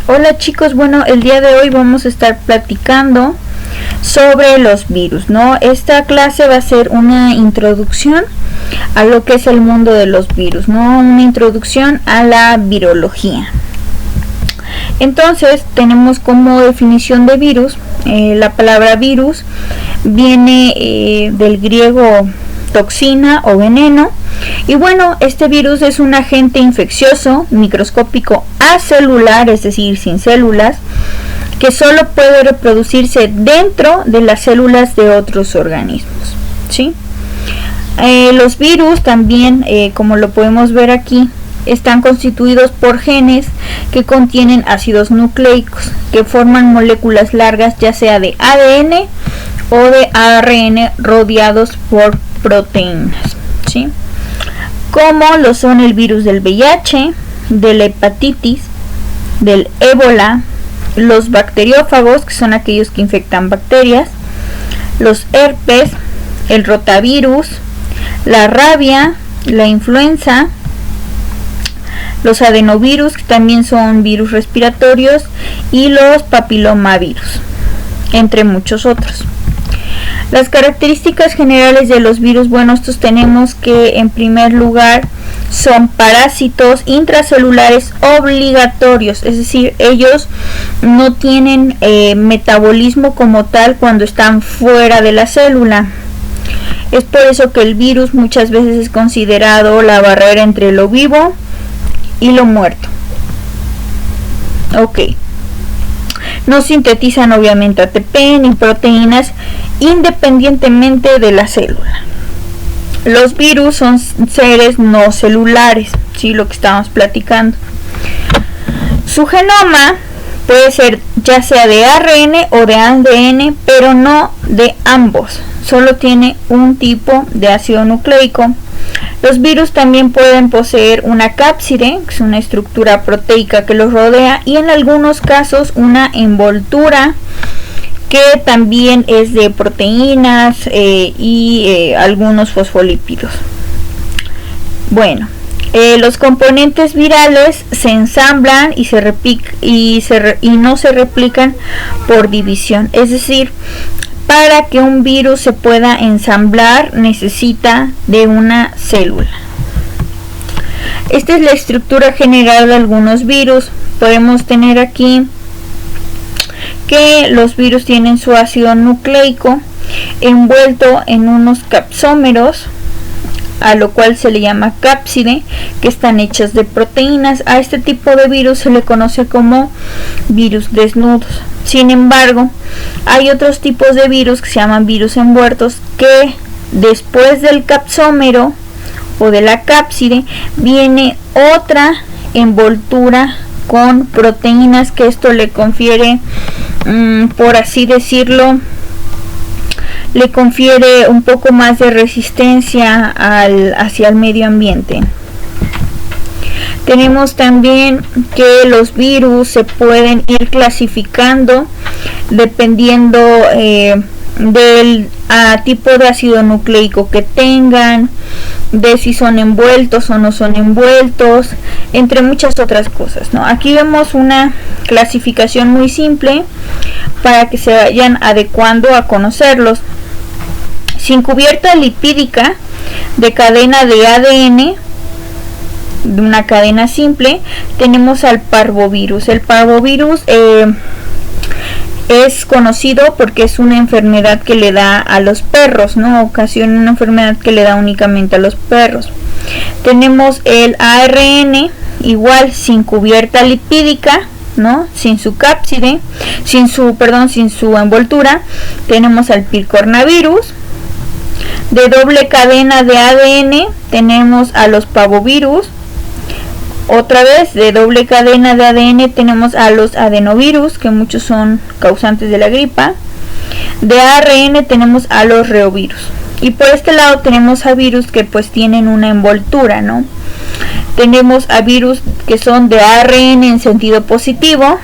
Hola chicos, bueno, el día de hoy vamos a estar platicando sobre los virus, ¿no? Esta clase va a ser una introducción a lo que es el mundo de los virus, ¿no? Una introducción a la virología. Entonces, tenemos como definición de virus, la palabra virus viene del griego toxina o veneno. Y bueno, este virus es un agente infeccioso microscópico acelular, es decir, sin células, que solo puede reproducirse dentro de las células de otros organismos, ¿sí? Los virus también, como lo podemos ver aquí, están constituidos por genes que contienen ácidos nucleicos, que forman moléculas largas, ya sea de ADN o de ARN rodeados por proteínas, ¿sí? Como lo son el virus del VIH, de la hepatitis, del ébola, los bacteriófagos, que son aquellos que infectan bacterias, los herpes, el rotavirus, la rabia, la influenza, los adenovirus, que también son virus respiratorios, y los papilomavirus, entre muchos otros. Las características generales de los virus, bueno, estos tenemos que en primer lugar son parásitos intracelulares obligatorios, es decir, ellos no tienen metabolismo como tal cuando están fuera de la célula. Es por eso que el virus muchas veces es considerado la barrera entre lo vivo y lo muerto. Ok. No sintetizan obviamente ATP ni proteínas independientemente de la célula. Los virus son seres no celulares, ¿sí? Lo que estábamos platicando. Su genoma puede ser ya sea de ARN o de ADN, pero no de ambos. Solo tiene un tipo de ácido nucleico. Los virus también pueden poseer una cápside, que es una estructura proteica que los rodea, y en algunos casos una envoltura que también es de proteínas y algunos fosfolípidos. Bueno, los componentes virales se ensamblan y no se replican por división, es decir, para que un virus se pueda ensamblar necesita de una célula. Esta es la estructura general de algunos virus. Podemos tener aquí que los virus tienen su ácido nucleico envuelto en unos capsómeros, a lo cual se le llama cápside, que están hechas de proteínas. A este tipo de virus se le conoce como virus desnudos. Sin embargo, hay otros tipos de virus que se llaman virus envueltos, que después del capsómero o de la cápside viene otra envoltura con proteínas, que esto le confiere, por así decirlo, le confiere un poco más de resistencia hacia el medio ambiente. Tenemos también que los virus se pueden ir clasificando dependiendo del tipo de ácido nucleico que tengan, de si son envueltos o no son envueltos, entre muchas otras cosas, ¿no? Aquí vemos una clasificación muy simple para que se vayan adecuando a conocerlos. Sin cubierta lipídica de cadena de ADN, de una cadena simple, tenemos al parvovirus. El parvovirus es conocido porque es una enfermedad que le da a los perros, ¿no? Ocasiona una enfermedad que le da únicamente a los perros. Tenemos el ARN, igual sin cubierta lipídica, ¿no? Sin su cápside, sin su envoltura. Tenemos al picornavirus. De doble cadena de ADN tenemos a los pavovirus. Otra vez, de doble cadena de ADN tenemos a los adenovirus, que muchos son causantes de la gripa. De ARN tenemos a los reovirus. Y por este lado tenemos a virus que pues tienen una envoltura, ¿no? Tenemos a virus que son de ARN en sentido positivo,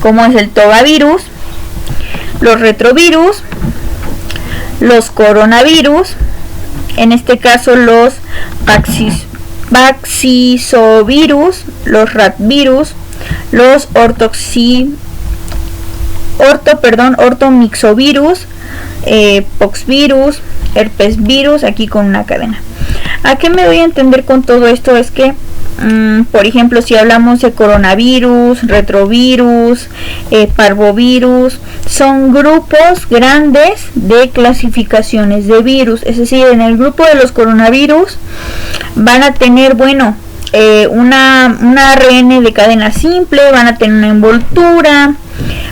como es el togavirus, los retrovirus, los coronavirus, en este caso los paxisovirus, los ratvirus, los ortomixovirus, poxvirus, herpesvirus, aquí con una cadena. ¿A qué me doy a entender con todo esto? Es que por ejemplo, si hablamos de coronavirus, retrovirus, parvovirus, son grupos grandes de clasificaciones de virus. Es decir, en el grupo de los coronavirus van a tener, bueno, una ARN de cadena simple, van a tener una envoltura,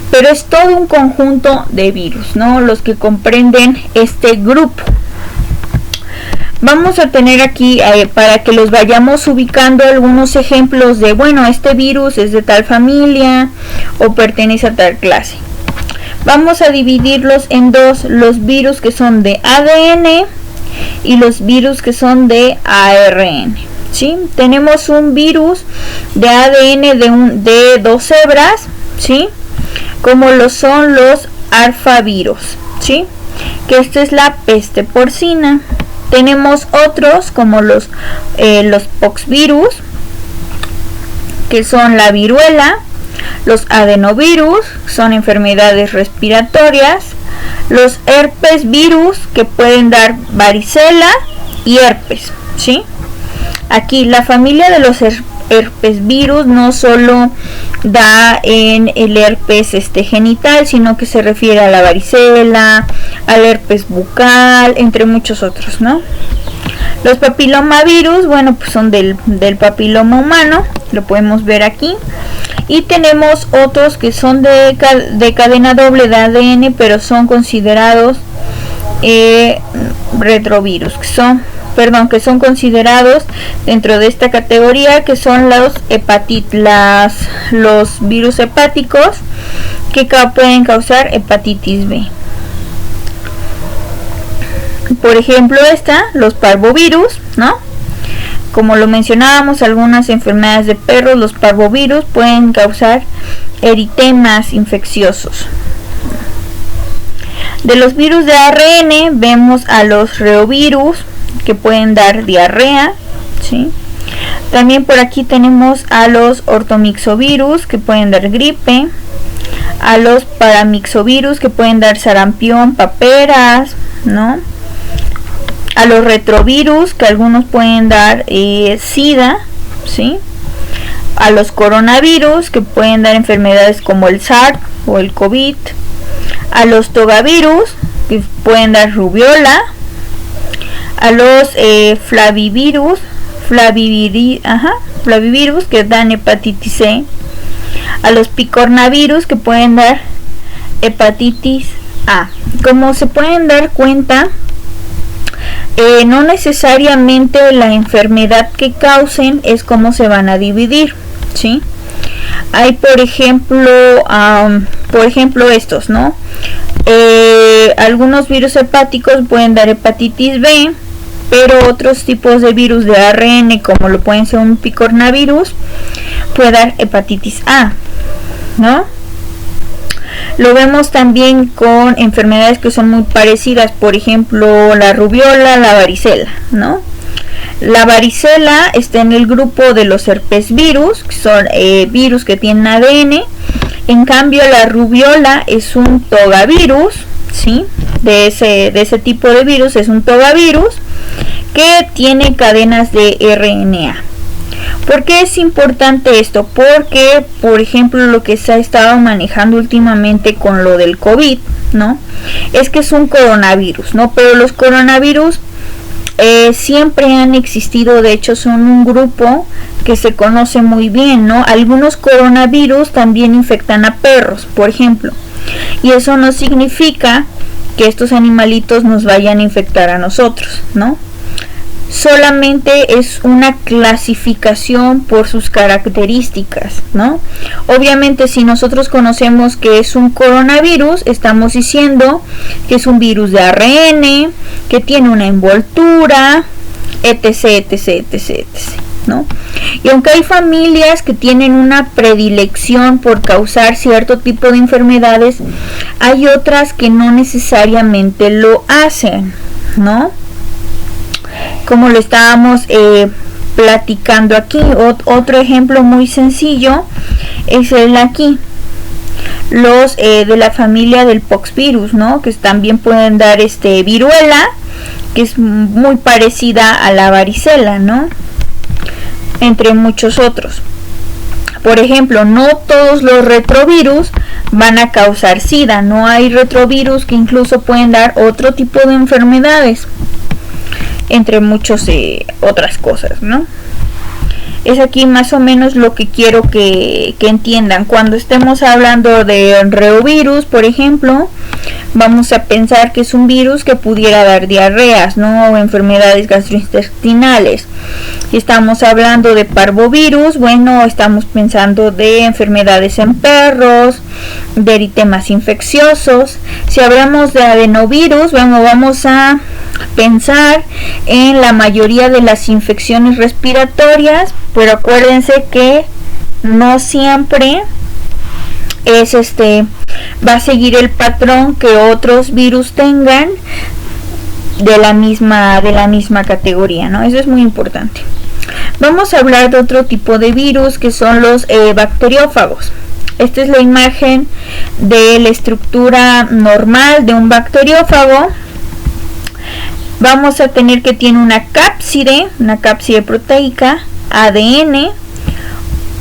pero es todo un conjunto de virus, ¿no? Los que comprenden este grupo. Vamos a tener aquí, para que los vayamos ubicando, algunos ejemplos de, bueno, este virus es de tal familia o pertenece a tal clase. Vamos a dividirlos en dos, los virus que son de ADN y los virus que son de ARN. ¿Sí? Tenemos un virus de ADN de dos cebras, ¿sí? Como lo son los arfavirus, ¿sí? Que esta es la peste porcina. Tenemos otros como los poxvirus, que son la viruela, los adenovirus, son enfermedades respiratorias, los herpesvirus, que pueden dar varicela y herpes, ¿sí? Aquí la familia de los herpesvirus no solo da en el herpes genital, sino que se refiere a la varicela, al herpes bucal, entre muchos otros, ¿no? Los papilomavirus, bueno, pues son del papiloma humano, lo podemos ver aquí. Y tenemos otros que son de cadena doble de ADN, pero son considerados retrovirus, que son considerados dentro de esta categoría, que son los virus hepáticos que pueden causar hepatitis B. Por ejemplo, los parvovirus, ¿no? Como lo mencionábamos, algunas enfermedades de perros, los parvovirus pueden causar eritemas infecciosos. De los virus de ARN vemos a los reovirus, que pueden dar diarrea, ¿sí? También por aquí tenemos a los ortomixovirus, que pueden dar gripe, a los paramixovirus, que pueden dar sarampión, paperas, ¿no? A los retrovirus, que algunos pueden dar SIDA, ¿sí? A los coronavirus, que pueden dar enfermedades como el SARS o el COVID. A los togavirus, que pueden dar rubiola. A los flavivirus, que dan hepatitis C. A los picornavirus, que pueden dar hepatitis A. Como se pueden dar cuenta, no necesariamente la enfermedad que causen es como se van a dividir, ¿sí? Hay, por ejemplo, estos, ¿no? Algunos virus hepáticos pueden dar hepatitis B, pero otros tipos de virus de ARN, como lo pueden ser un picornavirus, puede dar hepatitis A, ¿no? Lo vemos también con enfermedades que son muy parecidas, por ejemplo, la rubiola, la varicela, ¿no? La varicela está en el grupo de los herpesvirus, que son virus que tienen ADN. En cambio, la rubiola es un togavirus, ¿sí? De ese tipo de virus es un togavirus que tiene cadenas de RNA. ¿Por qué es importante esto? Porque, por ejemplo, lo que se ha estado manejando últimamente con lo del COVID, ¿no? Es que es un coronavirus, ¿no? Pero los coronavirus siempre han existido, de hecho son un grupo que se conoce muy bien, ¿no? Algunos coronavirus también infectan a perros, por ejemplo, y eso no significa que estos animalitos nos vayan a infectar a nosotros, ¿no? Solamente es una clasificación por sus características, ¿no? Obviamente, si nosotros conocemos que es un coronavirus, estamos diciendo que es un virus de ARN, que tiene una envoltura, etc, etc, etc, etc, ¿no? Y aunque hay familias que tienen una predilección por causar cierto tipo de enfermedades, hay otras que no necesariamente lo hacen, ¿no? Como lo estábamos platicando aquí. Otro ejemplo muy sencillo es el aquí. Los de la familia del poxvirus, ¿no? Que también pueden dar viruela, que es muy parecida a la varicela, ¿no? Entre muchos otros. Por ejemplo, no todos los retrovirus van a causar SIDA, no hay retrovirus que incluso pueden dar otro tipo de enfermedades, entre muchas otras cosas, ¿no? Es aquí más o menos lo que quiero que entiendan. Cuando estemos hablando de reovirus, por ejemplo, vamos a pensar que es un virus que pudiera dar diarreas, ¿no? O enfermedades gastrointestinales. Si estamos hablando de parvovirus, bueno, estamos pensando de enfermedades en perros, de eritemas infecciosos. Si hablamos de adenovirus, bueno, vamos a pensar en la mayoría de las infecciones respiratorias, pero acuérdense que no siempre es va a seguir el patrón que otros virus tengan de la misma categoría, ¿no? Eso es muy importante. Vamos a hablar de otro tipo de virus que son los bacteriófagos. Esta es la imagen de la estructura normal de un bacteriófago. Vamos a tener que tiene una cápside proteica, ADN,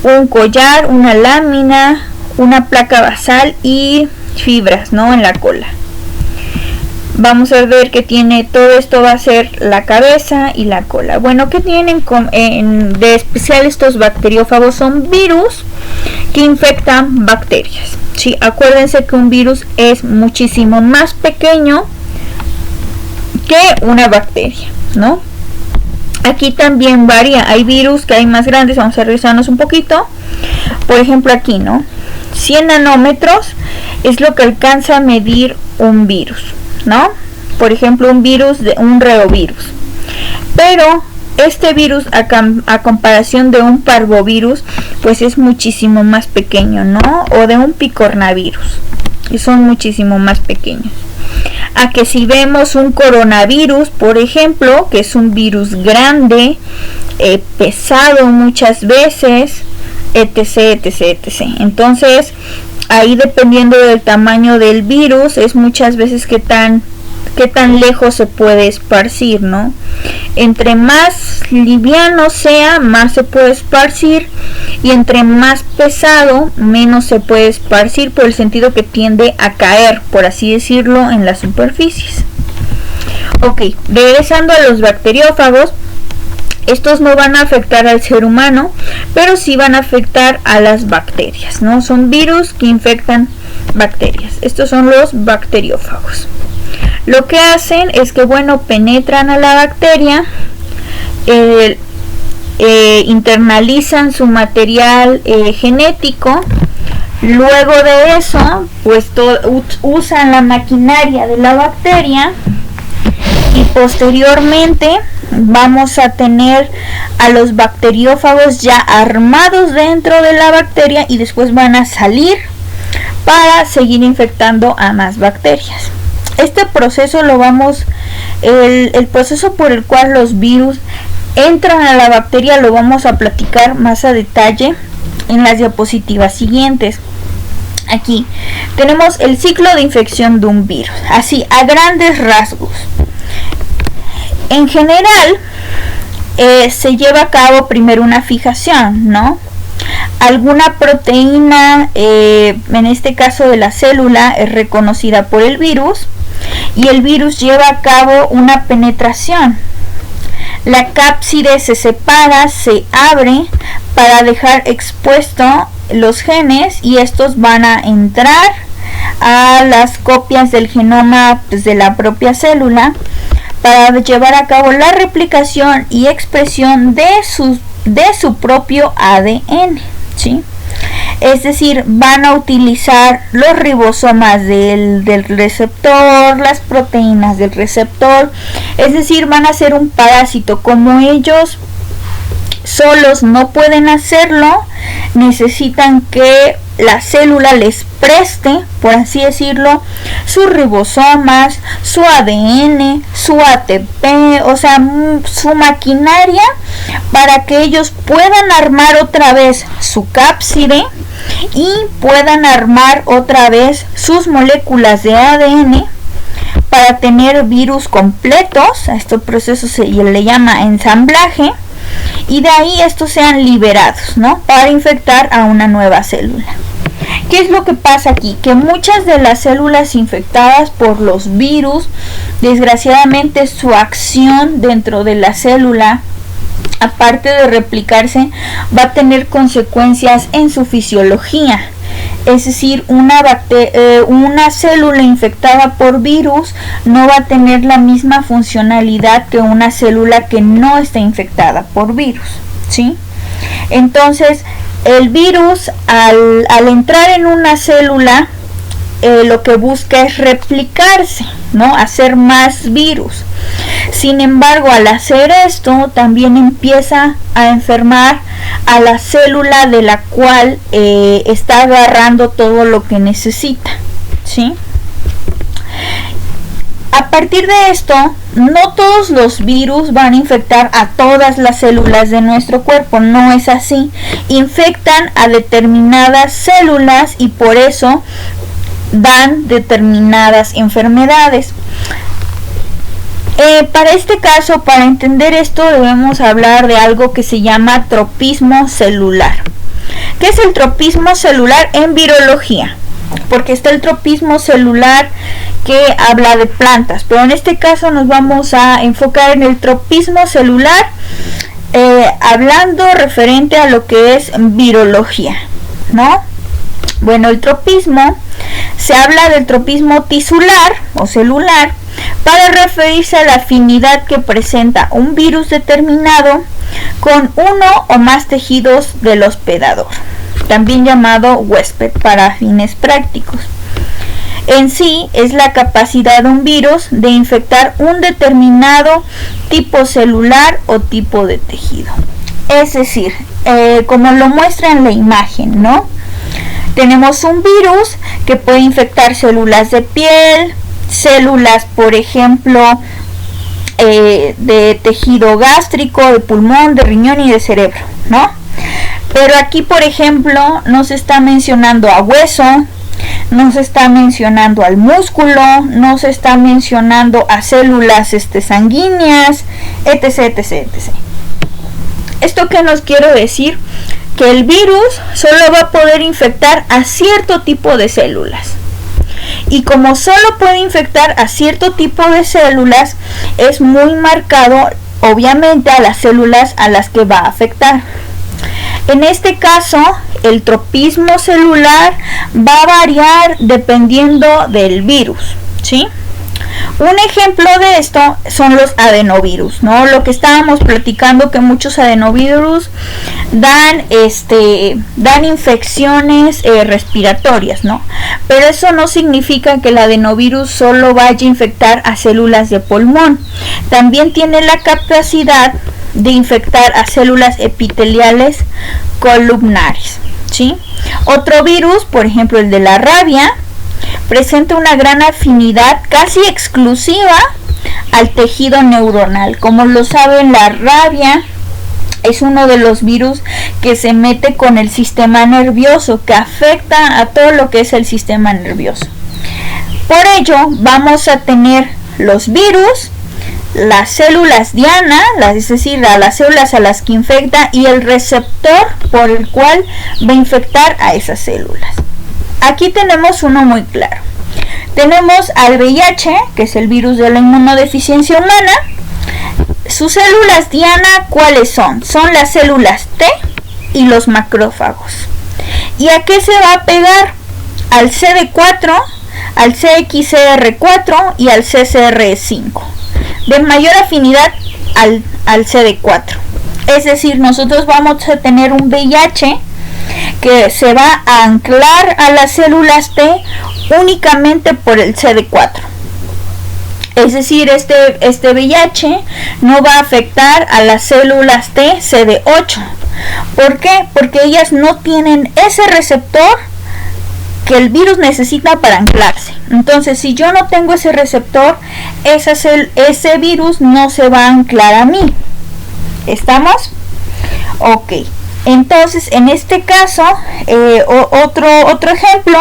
un collar, una lámina, una placa basal y fibras, ¿no? En la cola. Vamos a ver que tiene todo esto, va a ser la cabeza y la cola. Bueno, ¿qué tienen de especial estos bacteriófagos? Son virus que infectan bacterias, ¿sí? Acuérdense que un virus es muchísimo más pequeño que una bacteria, ¿no? Aquí también varía, hay virus que hay más grandes, vamos a revisarnos un poquito. Por ejemplo aquí, ¿no? 100 nanómetros es lo que alcanza a medir un virus, ¿no? Por ejemplo, un virus de un reovirus. Pero este virus a comparación de un parvovirus, pues es muchísimo más pequeño, ¿no? O de un picornavirus, y son muchísimo más pequeños. A que si vemos un coronavirus, por ejemplo, que es un virus grande, pesado muchas veces, etc. Entonces, ahí dependiendo del tamaño del virus, es muchas veces qué tan lejos se puede esparcir, ¿no? Entre más liviano sea, más se puede esparcir, y entre más pesado, menos se puede esparcir, por el sentido que tiende a caer, por así decirlo, en las superficies. Ok, regresando a los bacteriófagos, estos no van a afectar al ser humano, pero sí van a afectar a las bacterias, ¿no? Son virus que infectan bacterias. Estos son los bacteriófagos. Lo que hacen es que, bueno, penetran a la bacteria, internalizan su material genético. Luego de eso, pues usan la maquinaria de la bacteria, y posteriormente vamos a tener a los bacteriófagos ya armados dentro de la bacteria, y después van a salir para seguir infectando a más bacterias. Este proceso el proceso por el cual los virus entran a la bacteria lo vamos a platicar más a detalle en las diapositivas siguientes. Aquí tenemos el ciclo de infección de un virus, así a grandes rasgos. En general, se lleva a cabo primero una fijación, ¿no? Alguna proteína, en este caso de la célula, es reconocida por el virus, y el virus lleva a cabo una penetración. La cápside se separa, se abre para dejar expuesto los genes, y estos van a entrar a las copias del genoma, pues, de la propia célula, para llevar a cabo la replicación y expresión de su propio ADN, ¿sí? Es decir, van a utilizar los ribosomas del receptor, las proteínas del receptor, es decir, van a ser un parásito. Como ellos solos no pueden hacerlo, necesitan que la célula les preste, por así decirlo, sus ribosomas, su ADN, su ATP, o sea, su maquinaria para que ellos puedan armar otra vez su cápside y puedan armar otra vez sus moléculas de ADN para tener virus completos. A este proceso se le llama ensamblaje, y de ahí estos sean liberados, ¿no?, para infectar a una nueva célula. ¿Qué es lo que pasa aquí? Que muchas de las células infectadas por los virus, desgraciadamente su acción dentro de la célula, aparte de replicarse, va a tener consecuencias en su fisiología. Es decir, una célula infectada por virus no va a tener la misma funcionalidad que una célula que no está infectada por virus, ¿sí? Entonces, el virus al entrar en una célula, lo que busca es replicarse, ¿no?, hacer más virus. Sin embargo, al hacer esto, también empieza a enfermar a la célula de la cual está agarrando todo lo que necesita, ¿sí? A partir de esto, no todos los virus van a infectar a todas las células de nuestro cuerpo, no es así. Infectan a determinadas células y por eso dan determinadas enfermedades. Para este caso, para entender esto, debemos hablar de algo que se llama tropismo celular. ¿Qué es el tropismo celular en virología? Porque está el tropismo celular que habla de plantas, pero en este caso nos vamos a enfocar en el tropismo celular, hablando referente a lo que es virología, ¿no? Bueno, el tropismo, se habla del tropismo tisular o celular para referirse a la afinidad que presenta un virus determinado con uno o más tejidos del hospedador, también llamado huésped para fines prácticos. En sí es la capacidad de un virus de infectar un determinado tipo celular o tipo de tejido. Es decir, como lo muestra en la imagen, ¿no? Tenemos un virus que puede infectar células de piel, células, por ejemplo, de tejido gástrico, de pulmón, de riñón y de cerebro, ¿no? Pero aquí, por ejemplo, no se está mencionando a hueso, no se está mencionando al músculo, no se está mencionando a células sanguíneas, etc, etc, etc. ¿Esto qué nos quiero decir? Que el virus solo va a poder infectar a cierto tipo de células. Y como solo puede infectar a cierto tipo de células, es muy marcado, obviamente, a las células a las que va a afectar. En este caso, el tropismo celular va a variar dependiendo del virus, ¿sí? Un ejemplo de esto son los adenovirus, ¿no? Lo que estábamos platicando, que muchos adenovirus dan infecciones respiratorias, ¿no? Pero eso no significa que el adenovirus solo vaya a infectar a células de pulmón. También tiene la capacidad de infectar a células epiteliales columnares, ¿sí? Otro virus, por ejemplo el de la rabia, presenta una gran afinidad casi exclusiva al tejido neuronal. Como lo saben, la rabia es uno de los virus que se mete con el sistema nervioso, que afecta a todo lo que es el sistema nervioso. Por ello, vamos a tener los virus, las células diana, es decir, las células a las que infecta, y el receptor por el cual va a infectar a esas células. Aquí tenemos uno muy claro. Tenemos al VIH, que es el virus de la inmunodeficiencia humana. Sus células diana, ¿cuáles son? Son las células T y los macrófagos. ¿Y a qué se va a pegar? Al CD4, al CXCR4 y al CCR5. De mayor afinidad al CD4. Es decir, nosotros vamos a tener un VIH que se va a anclar a las células T únicamente por el CD4. Es decir, este VIH no va a afectar a las células T CD8. ¿Por qué? Porque ellas no tienen ese receptor que el virus necesita para anclarse. Entonces, si yo no tengo ese receptor, ese virus no se va a anclar a mí. ¿Estamos? Ok. Entonces, en este caso, otro ejemplo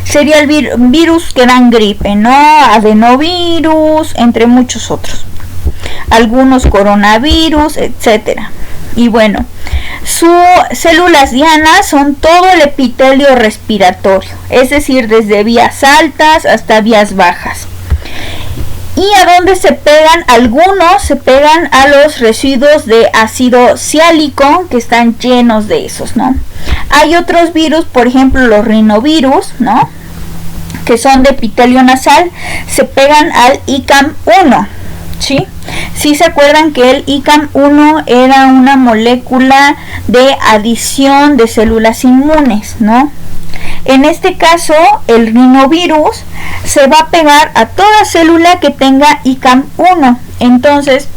sería el virus que dan gripe, ¿no? Adenovirus, entre muchos otros. Algunos coronavirus, etcétera. Y bueno, sus células dianas son todo el epitelio respiratorio, es decir, desde vías altas hasta vías bajas. ¿Y a dónde se pegan? Algunos se pegan a los residuos de ácido ciálico, que están llenos de esos, ¿no? Hay otros virus, por ejemplo los rinovirus, ¿no?, que son de epitelio nasal, se pegan al ICAM-1, ¿sí? Sí se acuerdan que el ICAM-1 era una molécula de adición de células inmunes, ¿no? En este caso, el rinovirus se va a pegar a toda célula que tenga ICAM-1. Entonces,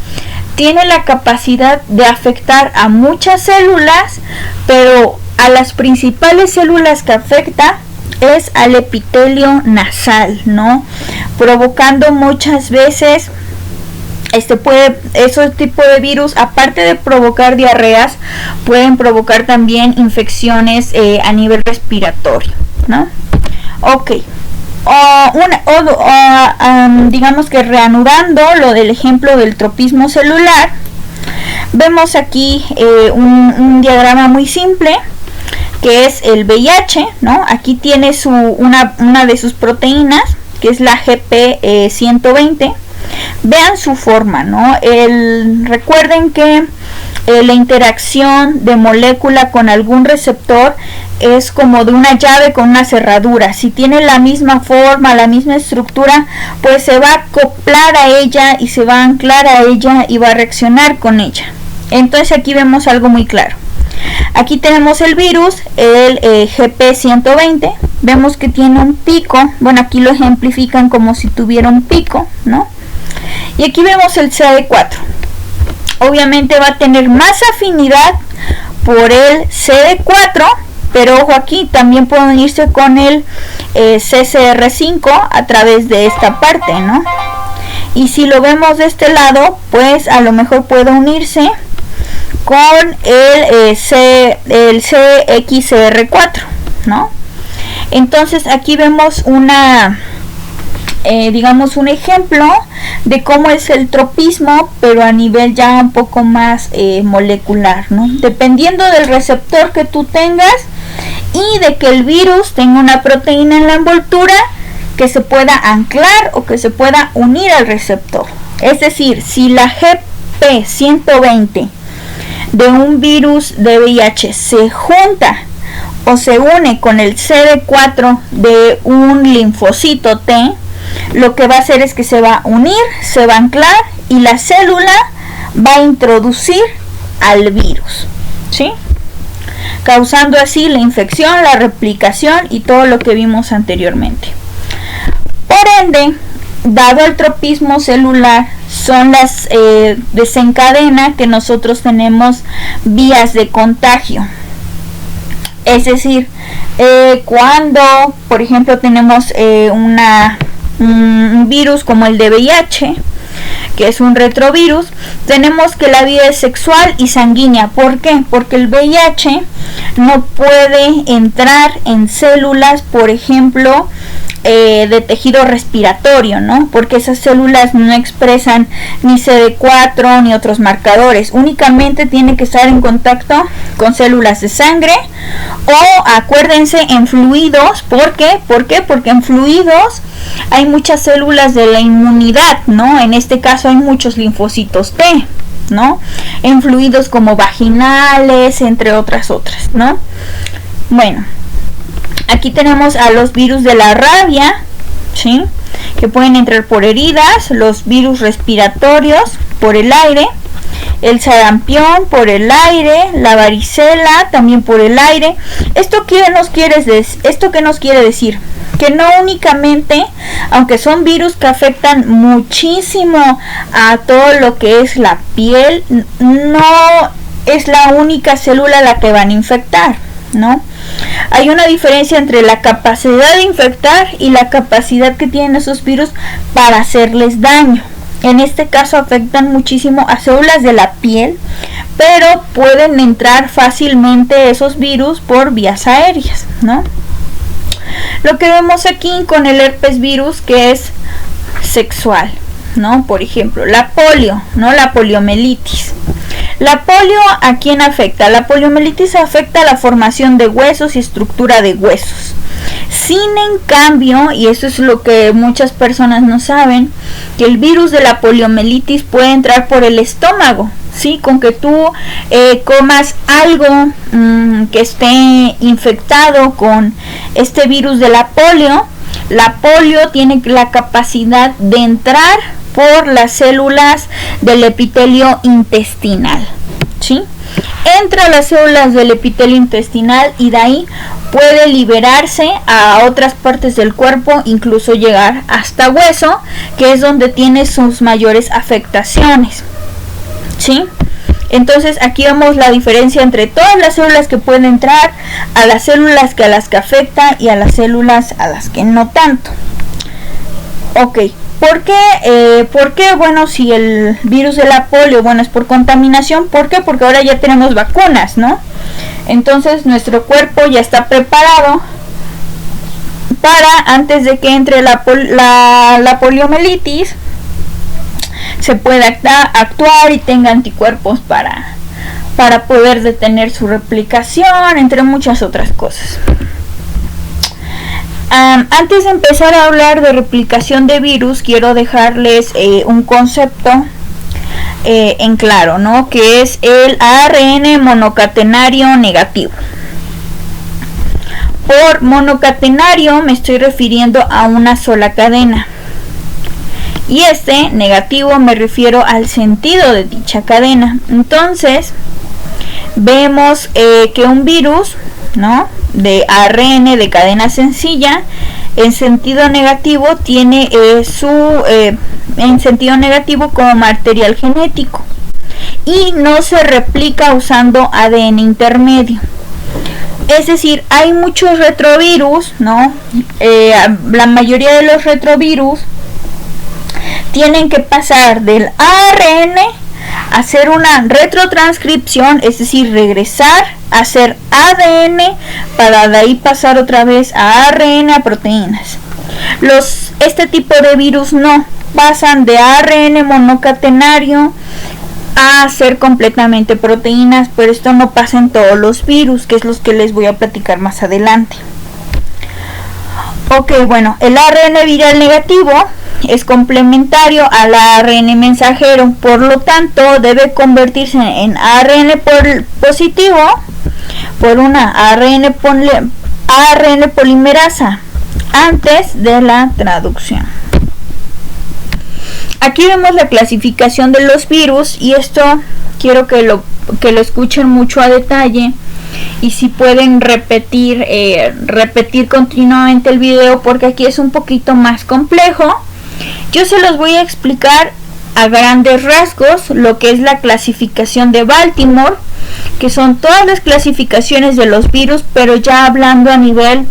tiene la capacidad de afectar a muchas células, pero a las principales células que afecta es al epitelio nasal, ¿no? Provocando muchas veces esos tipos de virus, aparte de provocar diarreas, pueden provocar también infecciones a nivel respiratorio, ¿no? Ok. Digamos que reanudando lo del ejemplo del tropismo celular, vemos aquí un diagrama muy simple, que es el VIH, ¿no? Aquí tiene una de sus proteínas, que es la GP120. Vean su forma, ¿no? Recuerden que la interacción de molécula con algún receptor es como de una llave con una cerradura. Si tiene la misma forma, la misma estructura, pues se va a acoplar a ella y se va a anclar a ella y va a reaccionar con ella. Entonces aquí vemos algo muy claro. Aquí tenemos el virus, el GP120. Vemos que tiene un pico. Bueno, aquí lo ejemplifican como si tuviera un pico, ¿no? Y aquí vemos el CD4. Obviamente va a tener más afinidad por el CD4, pero ojo, aquí también puede unirse con el CCR5 a través de esta parte, ¿no? Y si lo vemos de este lado, pues a lo mejor puede unirse con el CXCR4, ¿no? Entonces aquí vemos digamos un ejemplo de cómo es el tropismo, pero a nivel ya un poco más molecular, ¿no? Dependiendo del receptor que tú tengas y de que el virus tenga una proteína en la envoltura que se pueda anclar o que se pueda unir al receptor. Es decir, si la GP120 de un virus de VIH se junta o se une con el CD4 de un linfocito T, lo que va a hacer es que se va a unir, se va a anclar y la célula va a introducir al virus, ¿sí? Causando así la infección, la replicación y todo lo que vimos anteriormente. Por ende, dado el tropismo celular, son las desencadena que nosotros tenemos vías de contagio. Es decir, cuando, por ejemplo, tenemos un virus como el de VIH, que es un retrovirus, tenemos que la vía es sexual y sanguínea. ¿Por qué? Porque el VIH no puede entrar en células, por ejemplo, de tejido respiratorio, ¿no? Porque esas células no expresan ni CD4 ni otros marcadores. Únicamente tiene que estar en contacto con células de sangre o, acuérdense, en fluidos. ¿Por qué? Porque en fluidos hay muchas células de la inmunidad, ¿no? En este caso hay muchos linfocitos T, ¿no? En fluidos como vaginales, entre otras, ¿no? Bueno, aquí tenemos a los virus de la rabia, ¿sí?, que pueden entrar por heridas, los virus respiratorios por el aire, el sarampión por el aire, la varicela también por el aire. ¿Esto qué nos quiere decir? Que no únicamente, aunque son virus que afectan muchísimo a todo lo que es la piel, no es la única célula la que van a infectar, ¿no? Hay una diferencia entre la capacidad de infectar y la capacidad que tienen esos virus para hacerles daño. En este caso afectan muchísimo a células de la piel, pero pueden entrar fácilmente esos virus por vías aéreas, ¿no? Lo que vemos aquí con el herpes virus, que es sexual, ¿no? Por ejemplo, la polio, ¿no? La poliomielitis. La polio, ¿a quién afecta? La poliomielitis afecta la formación de huesos y estructura de huesos. Sin en cambio, y eso es lo que muchas personas no saben, que el virus de la poliomielitis puede entrar por el estómago, ¿sí? Con que tú comas algo que esté infectado con este virus de la polio tiene la capacidad de entrar por las células del epitelio intestinal, ¿sí? Entra a las células del epitelio intestinal y de ahí puede liberarse a otras partes del cuerpo, incluso llegar hasta hueso, que es donde tiene sus mayores afectaciones, ¿sí? Entonces aquí vemos la diferencia entre todas las células que pueden entrar, a las células a las que afecta y a las células a las que no tanto. Ok, ¿por qué? Bueno, si el virus de la polio, bueno, es por contaminación. ¿Por qué? Porque ahora ya tenemos vacunas, ¿no? Entonces nuestro cuerpo ya está preparado para, antes de que entre la poliomielitis, se pueda actuar y tenga anticuerpos para poder detener su replicación, entre muchas otras cosas. Antes de empezar a hablar de replicación de virus, quiero dejarles un concepto en claro, ¿no? Que es el ARN monocatenario negativo. Por monocatenario me estoy refiriendo a una sola cadena. Y negativo me refiero al sentido de dicha cadena. Entonces, vemos que un virus, ¿no?, de ARN de cadena sencilla, en sentido negativo tiene en sentido negativo como material genético y no se replica usando ADN intermedio. Es decir, hay muchos retrovirus, ¿no? La mayoría de los retrovirus tienen que pasar del ARN a hacer una retrotranscripción, es decir, regresar a hacer ADN para de ahí pasar otra vez a ARN, a proteínas. Este tipo de virus no pasan de ARN monocatenario a hacer completamente proteínas, pero esto no pasa en todos los virus, que es los que les voy a platicar más adelante. Ok, bueno, el ARN viral negativo es complementario al ARN mensajero, por lo tanto debe convertirse en ARN positivo por una ARN polimerasa antes de la traducción. Aquí vemos la clasificación de los virus y esto quiero que lo escuchen mucho a detalle, y si pueden repetir continuamente el video, porque aquí es un poquito más complejo. Yo se los voy a explicar a grandes rasgos lo que es la clasificación de Baltimore, que son todas las clasificaciones de los virus, pero ya hablando a nivel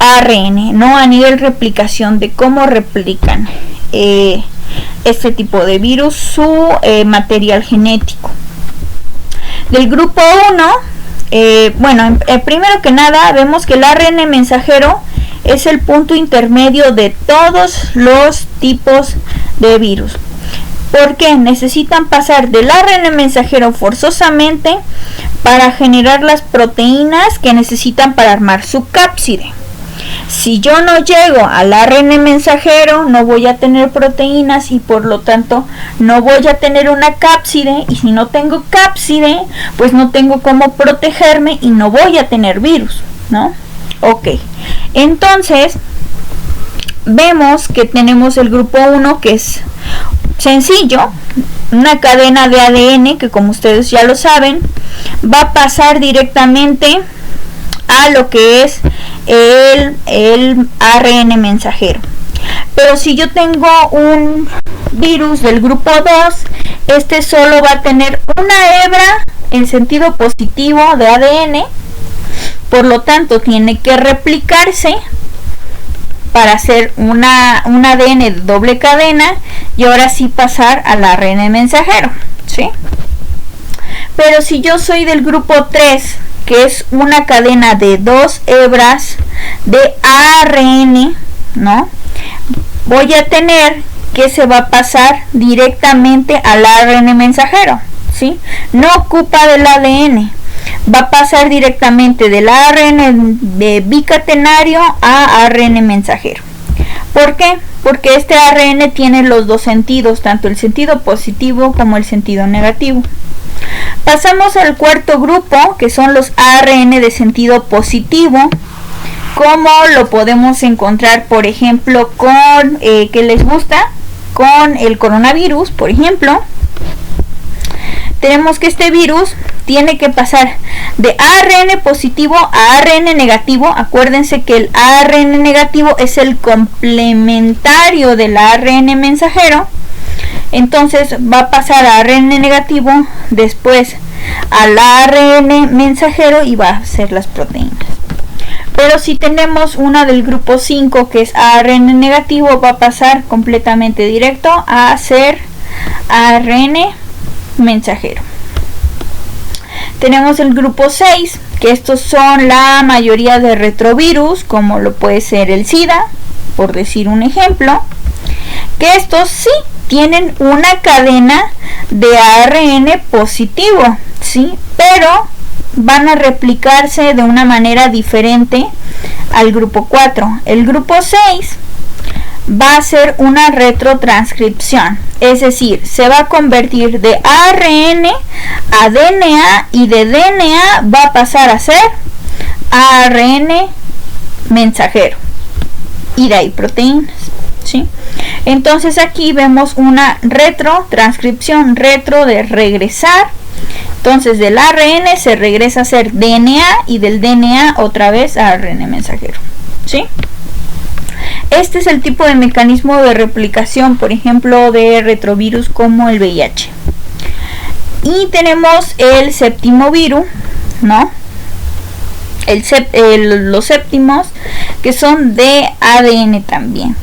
ARN, no a nivel replicación, de cómo replican este tipo de virus su material genético. Del grupo 1, primero que nada vemos que el ARN mensajero es el punto intermedio de todos los tipos de virus, porque necesitan pasar del ARN mensajero forzosamente para generar las proteínas que necesitan para armar su cápside. Si yo no llego al ARN mensajero, no voy a tener proteínas y por lo tanto no voy a tener una cápside, y si no tengo cápside, pues no tengo cómo protegerme y no voy a tener virus, ¿no? Ok, entonces vemos que tenemos el grupo 1, que es sencillo, una cadena de ADN que, como ustedes ya lo saben, va a pasar directamente a lo que es el ARN mensajero. Pero si yo tengo un virus del grupo 2, solo va a tener una hebra en sentido positivo de ADN Por lo tanto, tiene que replicarse para hacer un ADN de doble cadena y ahora sí pasar al ARN mensajero, ¿sí? Pero si yo soy del grupo 3, que es una cadena de 2 hebras de ARN, ¿no? Voy a tener que se va a pasar directamente al ARN mensajero, ¿sí? No ocupa del ADN, va a pasar directamente del ARN de bicatenario a ARN mensajero. ¿Por qué? Porque este ARN tiene los dos sentidos, tanto el sentido positivo como el sentido negativo. Pasamos al cuarto grupo, que son los ARN de sentido positivo, como lo podemos encontrar, por ejemplo, con, ¿qué les gusta? Con el coronavirus, por ejemplo. Tenemos que este virus tiene que pasar de ARN positivo a ARN negativo. Acuérdense que el ARN negativo es el complementario del ARN mensajero. Entonces va a pasar a ARN negativo, después al ARN mensajero y va a hacer las proteínas. Pero si tenemos una del grupo 5 que es ARN negativo, va a pasar completamente directo a hacer ARN mensajero. Tenemos el grupo 6, que estos son la mayoría de retrovirus, como lo puede ser el SIDA, por decir un ejemplo, que estos sí tienen una cadena de ARN positivo, ¿sí? Pero van a replicarse de una manera diferente al grupo 4. El grupo 6 va a ser una retrotranscripción, es decir, se va a convertir de ARN a DNA y de DNA va a pasar a ser ARN mensajero y de ahí proteínas, ¿sí? Entonces aquí vemos una retrotranscripción, retro de regresar. Entonces del ARN se regresa a ser DNA y del DNA otra vez a ARN mensajero, ¿sí? Este es el tipo de mecanismo de replicación, por ejemplo, de retrovirus como el VIH. Y tenemos el séptimo virus, ¿no? Los séptimos, que son de ADN también.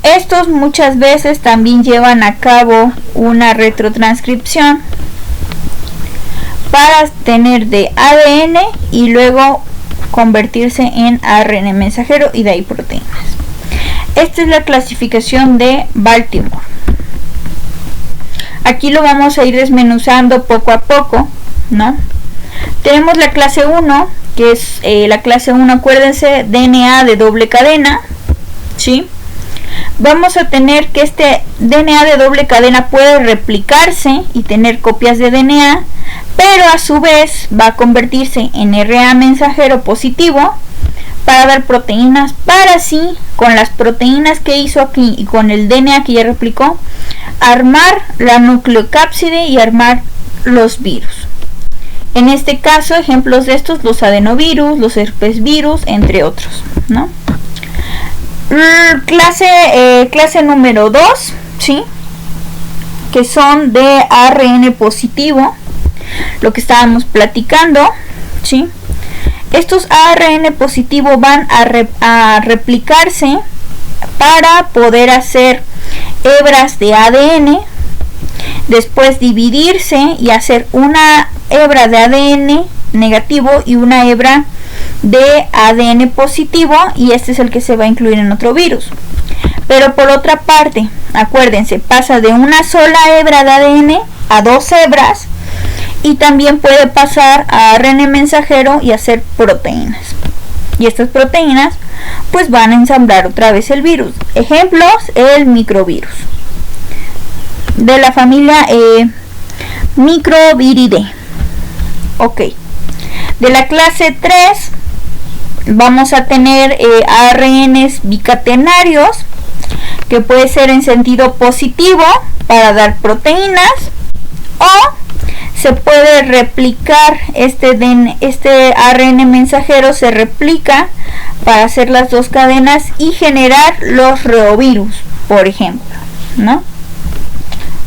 Estos muchas veces también llevan a cabo una retrotranscripción para tener de ADN y luego convertirse en ARN mensajero y de ahí proteínas. Esta es la clasificación de Baltimore. Aquí lo vamos a ir desmenuzando poco a poco, ¿no? Tenemos la clase 1, que es la clase 1, acuérdense, DNA de doble cadena, ¿sí? Vamos a tener que este DNA de doble cadena puede replicarse y tener copias de DNA, pero a su vez va a convertirse en RNA mensajero positivo para dar proteínas, para así, con las proteínas que hizo aquí y con el DNA que ya replicó, armar la nucleocápside y armar los virus. En este caso, ejemplos de estos, los adenovirus, los herpesvirus, entre otros, ¿no? Clase número 2, ¿sí? Que son de ARN positivo, lo que estábamos platicando, ¿sí? Estos ARN positivos van a replicarse para poder hacer hebras de ADN, después dividirse y hacer una hebra de ADN negativo y una hebra de ADN positivo, y este es el que se va a incluir en otro virus. Pero por otra parte, acuérdense, pasa de una sola hebra de ADN a 2 hebras y también puede pasar a ARN mensajero y hacer proteínas. Y estas proteínas pues van a ensamblar otra vez el virus. Ejemplos, el microvirus de la familia Microviridae. Ok. De la clase 3 vamos a tener ARNs bicatenarios, que puede ser en sentido positivo para dar proteínas, o se puede replicar este ARN mensajero, se replica para hacer las dos cadenas y generar los reovirus, por ejemplo, ¿no?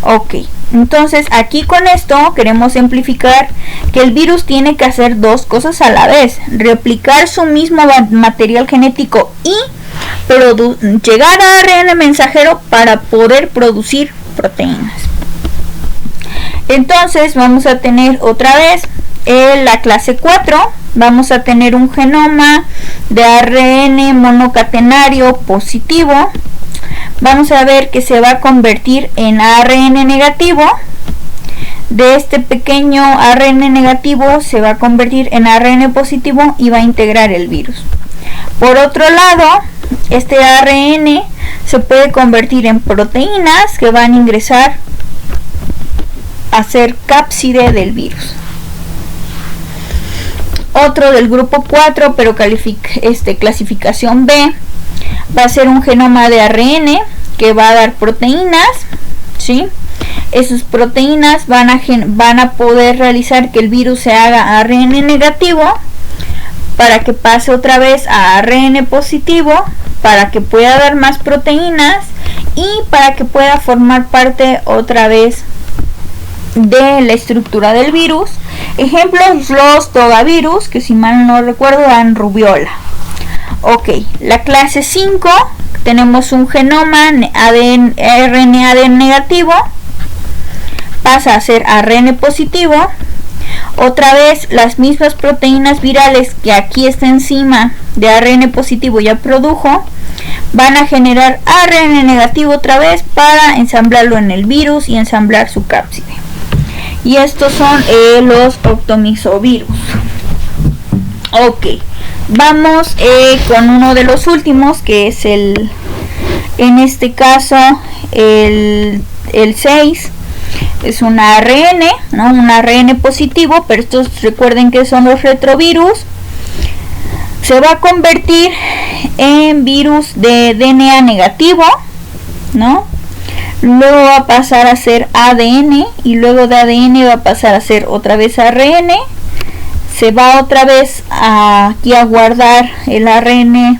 Ok, Entonces aquí con esto queremos simplificar que el virus tiene que hacer dos cosas a la vez: replicar su mismo material genético y llegar a ARN mensajero para poder producir proteínas. Entonces vamos a tener otra vez la clase 4, vamos a tener un genoma de ARN monocatenario positivo. Vamos a ver que se va a convertir en ARN negativo. De este pequeño ARN negativo se va a convertir en ARN positivo y va a integrar el virus. Por otro lado, este ARN se puede convertir en proteínas que van a ingresar a ser cápside del virus. Otro del grupo 4, pero clasificación B, va a ser un genoma de ARN que va a dar proteínas, ¿sí? Esas proteínas van a poder realizar que el virus se haga ARN negativo para que pase otra vez a ARN positivo, para que pueda dar más proteínas y para que pueda formar parte otra vez de la estructura del virus. Ejemplos: los togavirus, que si mal no recuerdo dan rubiola. Ok, la clase 5, tenemos un genoma RNA negativo, pasa a ser ARN positivo. Otra vez las mismas proteínas virales que aquí esta enzima de ARN positivo ya produjo, van a generar ARN negativo otra vez para ensamblarlo en el virus y ensamblar su cápside. Y estos son los optomisovirus. Ok, vamos con uno de los últimos, que es en este caso el 6. Es un ARN, ¿no? Un ARN positivo, pero estos recuerden que son los retrovirus. Se va a convertir en virus de DNA negativo, ¿no? Luego va a pasar a ser ADN y luego de ADN va a pasar a ser otra vez ARN. Se va otra vez aquí a guardar el ARN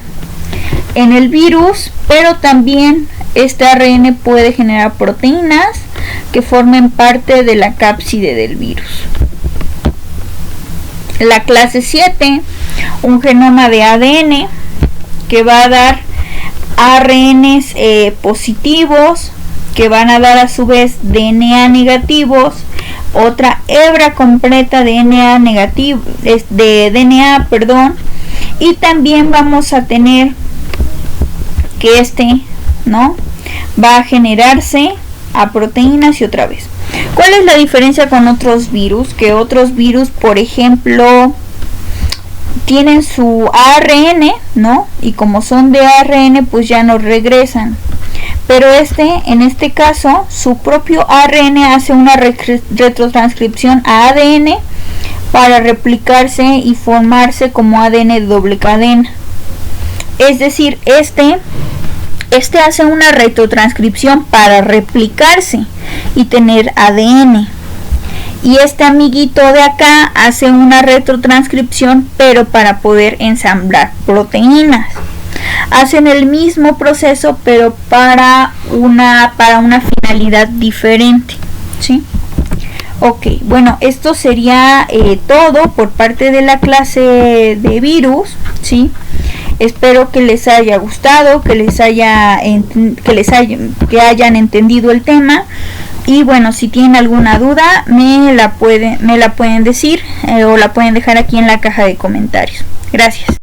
en el virus, pero también este ARN puede generar proteínas que formen parte de la cápside del virus. La clase 7, un genoma de ADN que va a dar ARNs positivos, que van a dar a su vez DNA negativos, otra hebra completa de DNA negativo, y también vamos a tener que ¿no? va a generarse a proteínas y otra vez. ¿Cuál es la diferencia con otros virus? Que otros virus, por ejemplo, tienen su ARN, ¿no? Y como son de ARN, pues ya no regresan. Pero en este caso, su propio ARN hace una retrotranscripción a ADN para replicarse y formarse como ADN de doble cadena. Es decir, este hace una retrotranscripción para replicarse y tener ADN. Y este amiguito de acá hace una retrotranscripción, pero para poder ensamblar proteínas. Hacen el mismo proceso, pero para una finalidad diferente, ¿sí? Ok, bueno, esto sería todo por parte de la clase de virus, ¿sí? Espero que les haya gustado, que hayan entendido el tema. Y bueno, si tienen alguna duda me la pueden decir o la pueden dejar aquí en la caja de comentarios. Gracias.